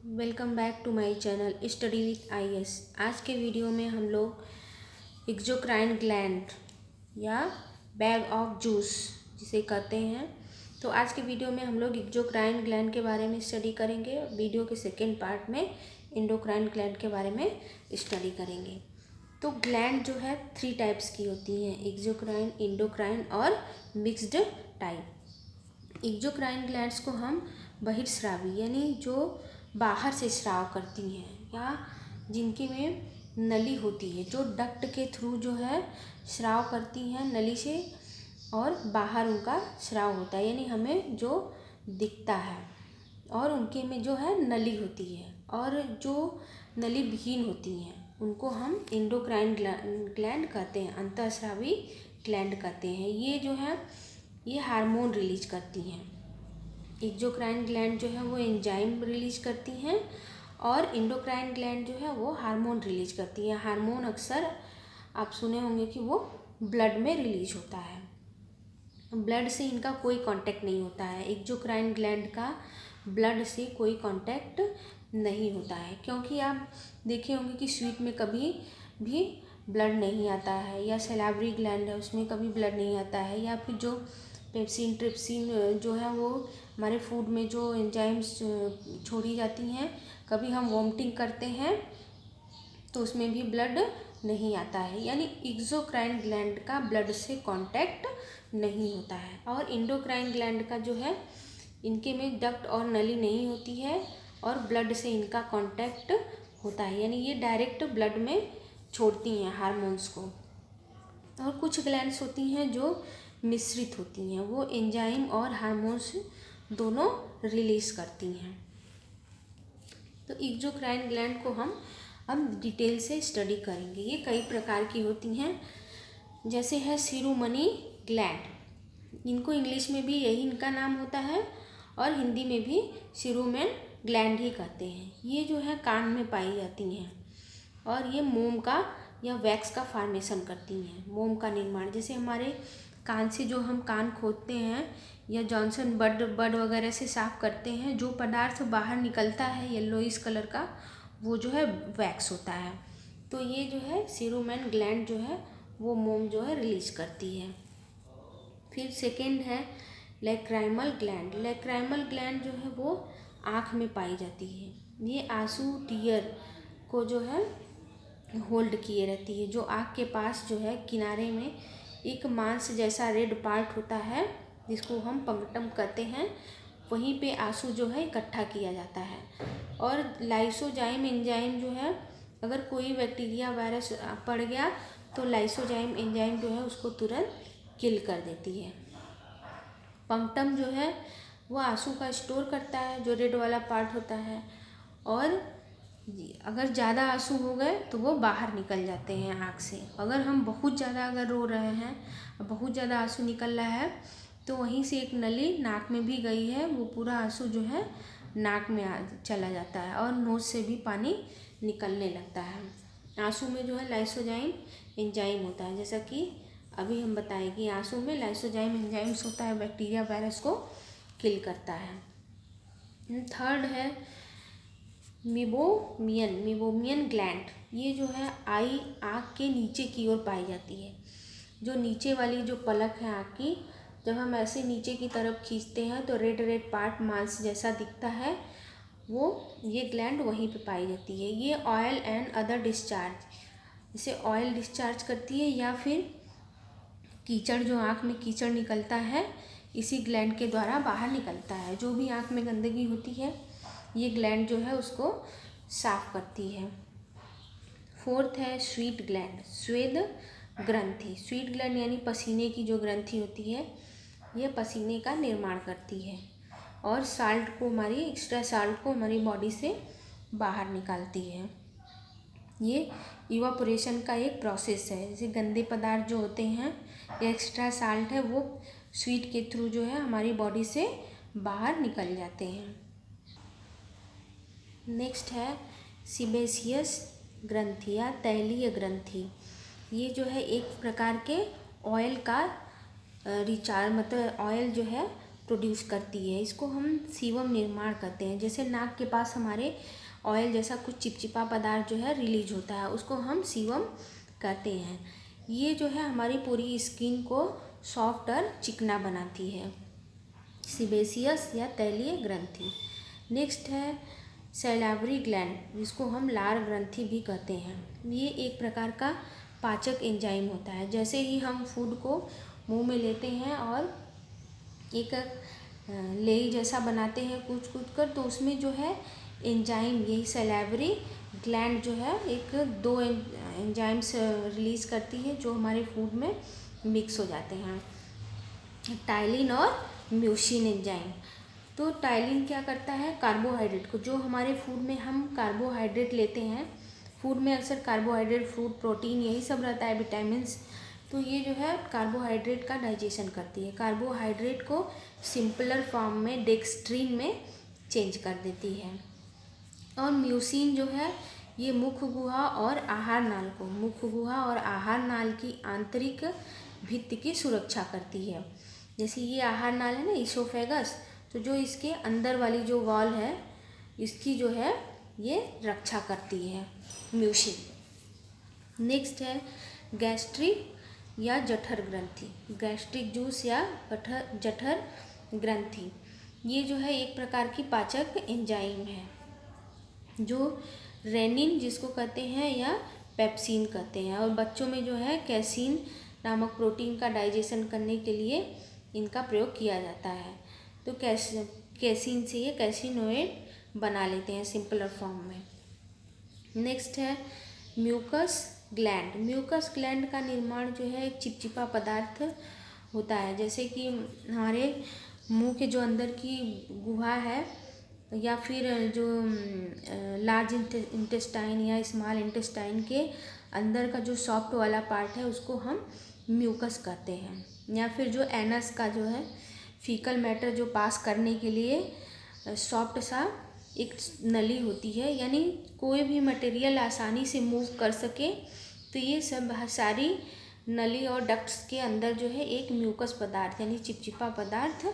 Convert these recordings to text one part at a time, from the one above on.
Welcome back to my channel study with IAS. आज के video में हम लोग एक्सोक्राइन ग्लैंड या बैग ऑफ जूस जिसे कहते हैं, तो आज के वीडियो में हम लोग एक्सोक्राइन ग्लैंड के बारे में स्टडी करेंगे। वीडियो के सेकेंड पार्ट में एंडोक्राइन ग्लैंड के बारे में स्टडी करेंगे। तो ग्लैंड जो है 3 टाइप्स की होती हैं, एक्सोक्राइन, एंडोक्राइन और मिक्स्ड टाइप। एक्सोक्राइन ग्लैंड्स को हम बहिर्स्रावी यानी जो बाहर से स्राव करती हैं या जिनके में नली होती है, जो डक्ट के थ्रू जो है स्राव करती हैं नली से, और बाहर उनका स्राव होता है यानी हमें जो दिखता है, और उनके में जो है नली होती है, और जो नली विहीन होती हैं उनको हम एंडोक्राइन ग्लैंड कहते हैं, अंतःस्रावी ग्लैंड कहते हैं। ये जो है ये हार्मोन रिलीज करती हैं। एक्सोक्राइन ग्लैंड जो है वो एंजाइम रिलीज करती हैं, और एंडोक्राइन ग्लैंड जो है वो हार्मोन रिलीज करती है। हार्मोन अक्सर आप सुने होंगे कि वो ब्लड में रिलीज होता है, ब्लड से इनका कोई कांटेक्ट नहीं होता है। एक्सोक्राइन ग्लैंड का ब्लड से कोई कांटेक्ट नहीं होता है, क्योंकि आप देखे होंगे कि स्वीट में कभी भी ब्लड नहीं आता है, या सैलावरी ग्लैंड है उसमें कभी ब्लड नहीं आता है, या फिर जो पेप्सिन ट्रिप्सिन जो है वो हमारे फूड में जो एंजाइम्स छोड़ी जाती हैं, कभी हम वॉमिटिंग करते हैं तो उसमें भी ब्लड नहीं आता है, यानी एक्सोक्राइन ग्लैंड का ब्लड से कांटेक्ट नहीं होता है। और एंडोक्राइन ग्लैंड का जो है इनके में डक्ट और नली नहीं होती है, और ब्लड से इनका कांटेक्ट होता है, यानी ये डायरेक्ट ब्लड में छोड़ती हैं हार्मोन्स को। और कुछ ग्लैंड्स होती हैं जो मिश्रित होती हैं, वो एंजाइम और हार्मोन्स दोनों रिलीज करती हैं। तो एक्सोक्राइन ग्लैंड को हम डिटेल से स्टडी करेंगे। ये कई प्रकार की होती हैं, जैसे है शिरोमणि ग्लैंड, इनको इंग्लिश में भी यही इनका नाम होता है, और हिंदी में भी शिरोमेन ग्लैंड ही कहते हैं। ये जो है कान में पाई जाती हैं, और ये मोम का या वैक्स का फॉर्मेशन करती हैं, मोम का निर्माण। जैसे हमारे कान से जो हम कान खोदते हैं या जॉनसन बड वगैरह से साफ़ करते हैं, जो पदार्थ बाहर निकलता है येलोइश कलर का, वो जो है वैक्स होता है। तो ये जो है शिरोमेन ग्लैंड जो है वो मोम जो है रिलीज करती है। फिर सेकेंड है लैक्राइमल ग्लैंड। लैक्राइमल ग्लैंड जो है वो आँख में पाई जाती है। ये आंसू टीयर को जो है होल्ड किए रहती है। जो आँख के पास जो है किनारे में एक मांस जैसा रेड पार्ट होता है, जिसको हम पंक्टम कहते हैं, वहीं पे आंसू जो है इकट्ठा किया जाता है। और लाइसोजाइम एंजाइम जो है, अगर कोई बैक्टीरिया वायरस पड़ गया तो लाइसोजाइम एंजाइम जो है उसको तुरंत किल कर देती है। पंक्टम जो है वो आंसू का स्टोर करता है, जो रेड वाला पार्ट होता है, और अगर ज़्यादा आंसू हो गए तो वो बाहर निकल जाते हैं आँख से। अगर हम बहुत ज़्यादा अगर रो रहे हैं, बहुत ज़्यादा आंसू निकल रहा है, तो वहीं से एक नली नाक में भी गई है, वो पूरा आंसू जो है नाक में चला जाता है, और नोज़ से भी पानी निकलने लगता है। आंसू में जो है लाइसोजाइम एंजाइम होता है, जैसा कि अभी हम बताएं कि आंसू में लाइसोजाइम एंजाइम्स होता है, बैक्टीरिया वायरस को किल करता है। थर्ड है मीबोमियन ग्लैंड। ये जो है आँख के नीचे की ओर पाई जाती है। जो नीचे वाली जो पलक है आँख की, जब हम ऐसे नीचे की तरफ खींचते हैं तो रेड रेड पार्ट मांस जैसा दिखता है, वो ये ग्लैंड वहीं पे पाई जाती है। ये ऑयल एंड अदर डिस्चार्ज, जैसे ऑयल डिस्चार्ज करती है, या फिर कीचड़, जो आँख में कीचड़ निकलता है इसी ग्लैंड के द्वारा बाहर निकलता है। जो भी आँख में गंदगी होती है ये ग्लैंड जो है उसको साफ करती है। फोर्थ है स्वीट ग्लैंड, स्वेद ग्रंथि। स्वीट ग्लैंड यानी पसीने की जो ग्रंथि होती है, ये पसीने का निर्माण करती है, और साल्ट को, हमारी एक्स्ट्रा साल्ट को हमारी बॉडी से बाहर निकालती है। ये इवापोरेशन का एक प्रोसेस है। जैसे गंदे पदार्थ जो होते हैं या एक्स्ट्रा साल्ट है, वो स्वीट के थ्रू जो है हमारी बॉडी से बाहर निकल जाते हैं। नेक्स्ट है सीबेशियस ग्रंथि या तैलीय ग्रंथि। ये जो है एक प्रकार के ऑयल का रिचार्ज, मतलब ऑयल जो है प्रोड्यूस करती है। इसको हम सीवम निर्माण कहते हैं। जैसे नाक के पास हमारे ऑयल जैसा कुछ चिपचिपा पदार्थ जो है रिलीज होता है, उसको हम सीवम कहते हैं। ये जो है हमारी पूरी स्किन को सॉफ्ट और चिकना बनाती है। सीबेसियस या तैलीय ग्रंथि। नेक्स्ट है सैलावरी ग्लैंड, जिसको हम लार ग्रंथि भी कहते हैं। ये एक प्रकार का पाचक एंजाइम होता है। जैसे ही हम फूड को मुंह में लेते हैं और एक लेई जैसा बनाते हैं कूच कूच कर, तो उसमें जो है एंजाइम, यही सैलावरी ग्लैंड जो है एक 2 एंजाइम्स रिलीज़ करती है जो हमारे फूड में मिक्स हो जाते हैं, टाइलिन और म्यूसिन एंजाइम। तो टाइलिन क्या करता है, कार्बोहाइड्रेट को, जो हमारे फूड में हम कार्बोहाइड्रेट लेते हैं, फूड में अक्सर कार्बोहाइड्रेट, फ्रूट, प्रोटीन यही सब रहता है, विटामिन्स, तो ये जो है कार्बोहाइड्रेट का डाइजेशन करती है। कार्बोहाइड्रेट को सिंपलर फॉर्म में डेक्स्ट्रीन में चेंज कर देती है। और म्यूसिन जो है ये मुख गुहा और आहार नाल को, मुख गुहा और आहार नाल की आंतरिक भित्ति की सुरक्षा करती है। जैसे ये आहार नाल है ना, इसोफेगस, तो जो इसके अंदर वाली जो वॉल है इसकी जो है ये रक्षा करती है म्यूसिन। नेक्स्ट है गैस्ट्रिक या जठर ग्रंथि, गैस्ट्रिक जूस या जठर ग्रंथि। ये जो है एक प्रकार की पाचक एंजाइम है जो रेनिन जिसको कहते हैं या पेप्सिन कहते हैं, और बच्चों में जो है कैसीन नामक प्रोटीन का डाइजेशन करने के लिए इनका प्रयोग किया जाता है। तो कैसीन से ये कैसिनोएड बना लेते हैं सिंपलर फॉर्म में। नेक्स्ट है म्यूकस ग्लैंड। म्यूकस ग्लैंड का निर्माण जो है एक चिपचिपा पदार्थ होता है। जैसे कि हमारे मुंह के जो अंदर की गुहा है या फिर जो लार्ज इंटेस्टाइन या स्मॉल इंटेस्टाइन के अंदर का जो सॉफ्ट वाला पार्ट है उसको हम म्यूकस कहते हैं। या फिर जो एनस का जो है फीकल मैटर जो पास करने के लिए सॉफ्ट सा एक नली होती है, यानी कोई भी मटेरियल आसानी से मूव कर सके, तो ये सब सारी नली और डक्ट्स के अंदर जो है एक म्यूकस पदार्थ यानी चिपचिपा पदार्थ,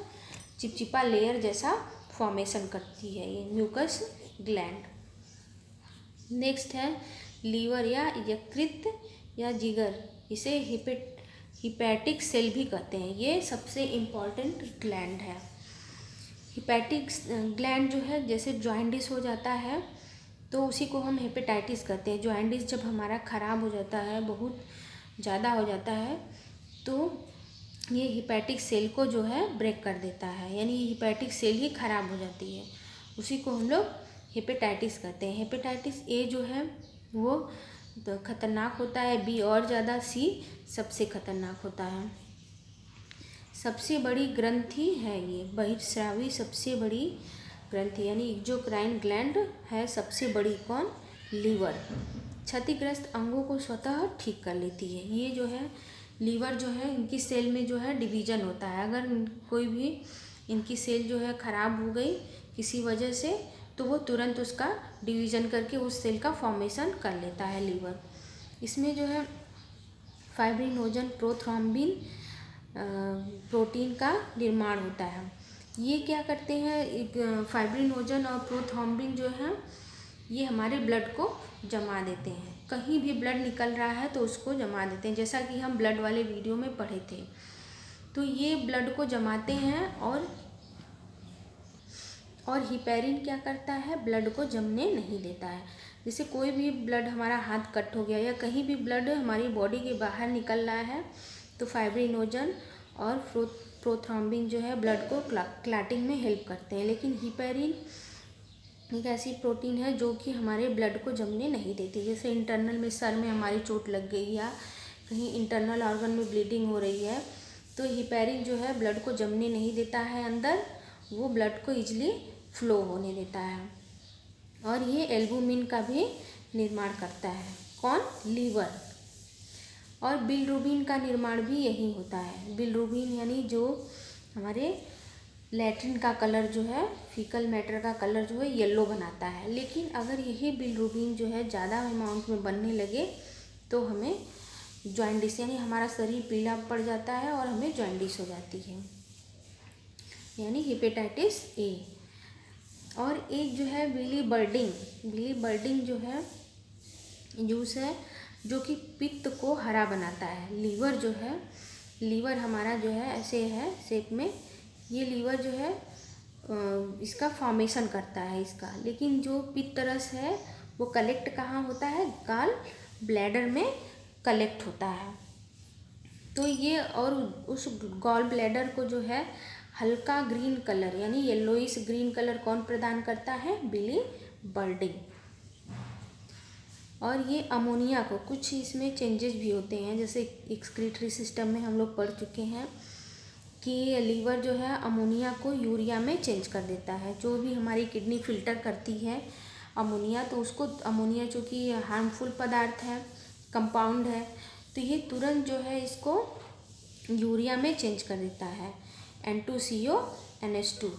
चिपचिपा लेयर जैसा फॉर्मेशन करती है ये म्यूकस ग्लैंड। नेक्स्ट है लीवर या यकृत या जिगर, इसे हिपैटिक सेल भी कहते हैं। ये सबसे इम्पॉर्टेंट ग्लैंड है। हिपैटिक ग्लैंड जो है, जैसे जॉइंडिस हो जाता है तो उसी को हम हेपेटाइटिस कहते हैं। जॉइंडिस जब हमारा ख़राब हो जाता है, बहुत ज़्यादा हो जाता है, तो ये हिपैटिक सेल को जो है ब्रेक कर देता है, यानी हिपैटिक सेल ही ख़राब हो जाती है, उसी को हम लोग हेपेटाइटिस कहते हैं। हेपेटाइटिस ए जो है वो तो ख़तरनाक होता है, बी और ज़्यादा, सी सबसे ख़तरनाक होता है। सबसे बड़ी ग्रंथि है ये बहिर्स्रावी सबसे बड़ी ग्रंथि, यानी एक्सोक्राइन ग्लैंड है सबसे बड़ी। कौन? लीवर। क्षतिग्रस्त अंगों को स्वतः ठीक कर लेती है। ये जो है लीवर जो है, इनकी सेल में जो है डिवीज़न होता है। अगर कोई भी इनकी सेल जो है ख़राब हो गई किसी वजह से, तो वो तुरंत उसका डिवीज़न करके उस सेल का फॉर्मेशन कर लेता है लीवर। इसमें जो है फाइब्रिनोजन प्रोथ्रोम्बिन प्रोटीन का निर्माण होता है। ये क्या करते हैं, एक फाइब्रिनोजन और प्रोथ्रोम्बिन जो है ये हमारे ब्लड को जमा देते हैं। कहीं भी ब्लड निकल रहा है तो उसको जमा देते हैं, जैसा कि हम ब्लड वाले वीडियो में पढ़े थे। तो ये ब्लड को जमाते हैं और हिपैरिन क्या करता है, ब्लड को जमने नहीं देता है। जैसे कोई भी ब्लड, हमारा हाथ कट हो गया या कहीं भी ब्लड हमारी बॉडी के बाहर निकल रहा है, तो फाइब्रिनोजन और प्रोथ्रोम्बिन जो है ब्लड को क्लॉटिंग में हेल्प करते हैं। लेकिन हिपैरिन एक ऐसी प्रोटीन है जो कि हमारे ब्लड को जमने नहीं देती। जैसे इंटरनल में सर में हमारी चोट लग गई या कहीं इंटरनल ऑर्गन में ब्लीडिंग हो रही है, तो हिपैरिन जो है ब्लड को जमने नहीं देता है अंदर, वो ब्लड को ईजिली फ्लो होने देता है। और ये एल्बुमिन का भी निर्माण करता है। कौन? लीवर। और बिलिरुबिन का निर्माण भी यही होता है। बिलिरुबिन यानी जो हमारे लैट्रिन का कलर जो है, फीकल मैटर का कलर जो है येलो बनाता है। लेकिन अगर यही बिलिरुबिन जो है ज़्यादा अमाउंट में बनने लगे तो हमें जॉइंडिस, यानी हमारा शरीर पीला पड़ जाता है और हमें जॉइंडिस हो जाती है। यानी हेपेटाइटिस ए। और एक जो है बिलीबर्डिंग जो है जूस है जो कि पित्त को हरा बनाता है। लीवर हमारा जो है ऐसे है शेप में, ये लीवर जो है इसका फॉर्मेशन करता है इसका, लेकिन जो पित्त रस है वो कलेक्ट कहाँ होता है, गॉल ब्लैडर में कलेक्ट होता है। तो ये और उस गॉल ब्लैडर को जो है हल्का ग्रीन कलर यानी येलोइश ग्रीन कलर कौन प्रदान करता है, बिलीबर्डिंग। और ये अमोनिया को, कुछ इसमें चेंजेस भी होते हैं, जैसे एक्सक्रीटरी सिस्टम में हम लोग पढ़ चुके हैं कि लीवर जो है अमोनिया को यूरिया में चेंज कर देता है। जो भी हमारी किडनी फिल्टर करती है अमोनिया, तो उसको अमोनिया जो कि हार्मफुल पदार्थ है, कंपाउंड है, तो ये तुरंत जो है इसको यूरिया में चेंज कर देता है, N2CONH2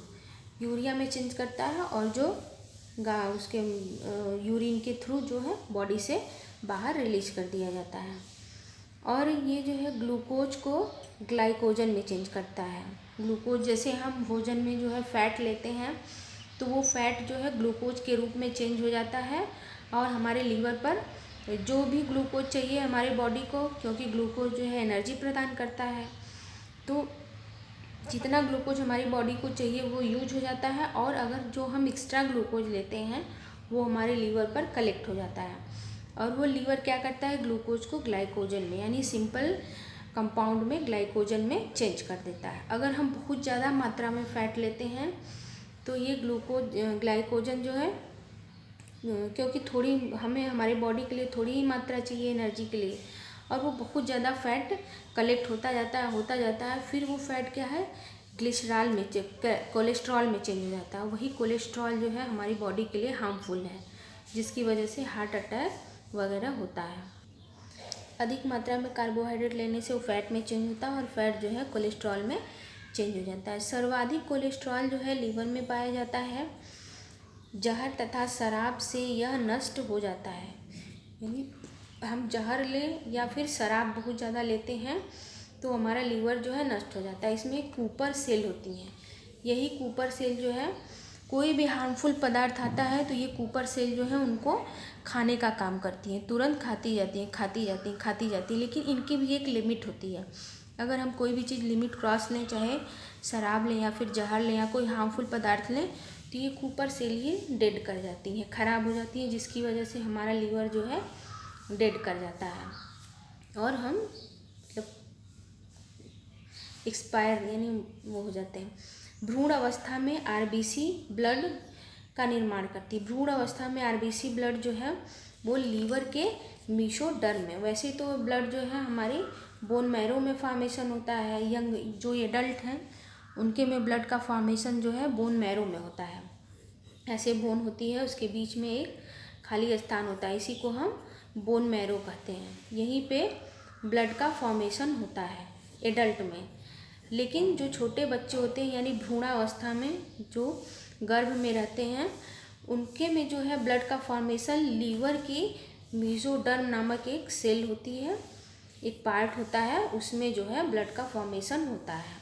यूरिया में चेंज करता है, और जो उसके यूरिन के थ्रू जो है बॉडी से बाहर रिलीज कर दिया जाता है। और ये जो है ग्लूकोज को ग्लाइकोजन में चेंज करता है। ग्लूकोज, जैसे हम भोजन में जो है फैट लेते हैं तो वो फैट जो है ग्लूकोज के रूप में चेंज हो जाता है, और हमारे लीवर पर जो भी ग्लूकोज चाहिए हमारे बॉडी को, क्योंकि ग्लूकोज जो है एनर्जी प्रदान करता है, तो जितना ग्लूकोज हमारी बॉडी को चाहिए वो यूज हो जाता है, और अगर जो हम एक्स्ट्रा ग्लूकोज लेते हैं वो हमारे लीवर पर कलेक्ट हो जाता है, और वो लीवर क्या करता है, ग्लूकोज को ग्लाइकोजन में यानी सिंपल कंपाउंड में ग्लाइकोजन में चेंज कर देता है। अगर हम बहुत ज़्यादा मात्रा में फ़ैट लेते हैं तो ये ग्लाइकोजन जो है, क्योंकि थोड़ी हमें हमारे बॉडी के लिए थोड़ी ही मात्रा चाहिए एनर्जी के लिए, और वो बहुत ज़्यादा फैट कलेक्ट होता जाता है, फिर वो फैट क्या है, कोलेस्ट्रॉल में चेंज हो जाता है। वही कोलेस्ट्रॉल जो है हमारी बॉडी के लिए हार्मफुल है, जिसकी वजह से हार्ट अटैक वगैरह होता है। अधिक मात्रा में कार्बोहाइड्रेट लेने से वो फैट में चेंज होता है, और फैट जो है कोलेस्ट्रॉल में चेंज हो जाता है। सर्वाधिक कोलेस्ट्रॉल जो है लीवर में पाया जाता है। जहर तथा शराब से यह नष्ट हो जाता है, यानी हम जहर लें या फिर शराब बहुत ज़्यादा लेते हैं तो हमारा लीवर जो है नष्ट हो जाता है। इसमें कूपर सेल होती हैं, यही कूपर सेल जो है कोई भी हार्मफुल पदार्थ आता है तो ये कूपर सेल जो है उनको खाने का काम करती हैं, तुरंत खाती जाती हैं, लेकिन इनकी भी एक लिमिट होती है। अगर हम कोई भी चीज़ लिमिट क्रॉस लें, चाहे शराब लें या फिर जहर लें या कोई हार्मफुल पदार्थ लें, तो ये कूपर सेल ये डेड कर जाती हैं, ख़राब हो जाती हैं, जिसकी वजह से हमारा लीवर जो है डेड कर जाता है, और हम मतलब एक्सपायर यानी वो हो जाते हैं। भ्रूण अवस्था में आरबीसी ब्लड का निर्माण करती है। भ्रूण अवस्था में आरबीसी ब्लड जो है वो लीवर के मेसोडर्म में, वैसे तो ब्लड जो है हमारी बोन मैरो में फॉर्मेशन होता है, यंग जो एडल्ट हैं उनके में ब्लड का फॉर्मेशन जो है बोन मैरो में होता है। ऐसे बोन होती है, उसके बीच में एक खाली स्थान होता है, इसी को हम बोन मैरो कहते हैं। यहीं पे ब्लड का फॉर्मेशन होता है एडल्ट में। लेकिन जो छोटे बच्चे होते हैं यानी भ्रूणावस्था में जो गर्भ में रहते हैं, उनके में जो है ब्लड का फॉर्मेशन लीवर की मेसोडर्म नामक एक सेल होती है, एक पार्ट होता है, उसमें जो है ब्लड का फॉर्मेशन होता है।